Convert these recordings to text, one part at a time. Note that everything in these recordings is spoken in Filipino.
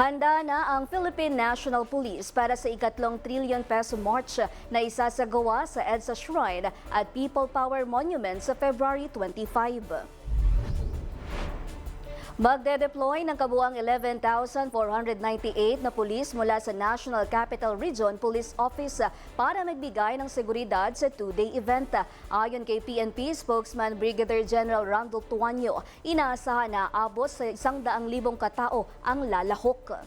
Handa na ang Philippine National Police para sa ikatlong trilyon peso march na isasagawa sa EDSA Shrine at People Power Monument sa February 25. Magde-deploy ng kabuang 11,498 na pulis mula sa National Capital Region Police Office para magbigay ng seguridad sa two-day event. Ayon kay PNP spokesman Brigadier General Randolph Tuanyo, inaasahan na abot sa 100,000 katao ang lalahok.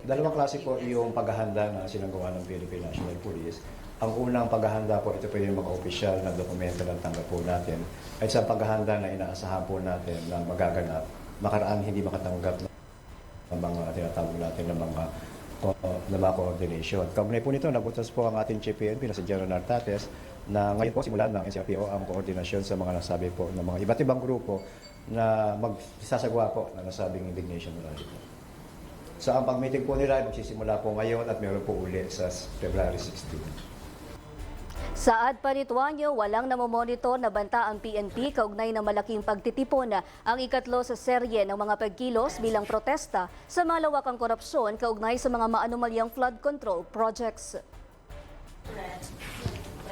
Dalawang klase po yung paghahanda na sinagawa ng Philippine National Police. Ang unang paghahanda po, ito po yung mga opisyal na dokumento na tanggap po natin. At sa paghahanda na inaasahan po natin na magaganap, makaraan hindi makatanggap ng mga tinatawag natin ng mga coordination. Kaugnay po nito, nagutos po ang ating Chief PNP na si General Nartates na ngayon po simulan ng NCRPO ang koordinasyon sa mga nasabi po ng mga iba't ibang grupo na magsasagawa po ng nasabing indignation rally. So ang pag-meeting po nila ay magsisimula po ngayon at meron po uli sa February 16. Saad pa ni Tuanyo, walang namomonitor na banta ang PNP kaugnay ng malaking pagtitipon ang ikatlo sa serye ng mga pagkilos bilang protesta sa malawakang korupsyon kaugnay sa mga maanumalyang flood control projects.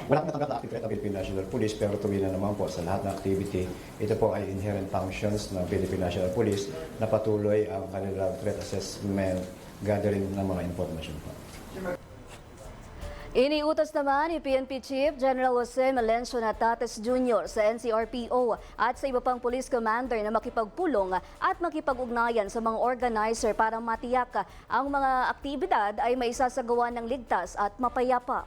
Walang natanggap na active threat ang Philippine National Police pero tuloy na naman po sa lahat ng activity. Ito po ay inherent functions ng Philippine National Police na patuloy ang kanilang threat assessment, gathering ng mga information po. Iniutos naman ni PNP Chief General Jose Melencio Natates Jr. sa NCRPO at sa iba pang police commander na makipagpulong at makipag-ugnayan sa mga organizer para matiyak ang mga aktibidad ay maisasagawa ng ligtas at mapayapa.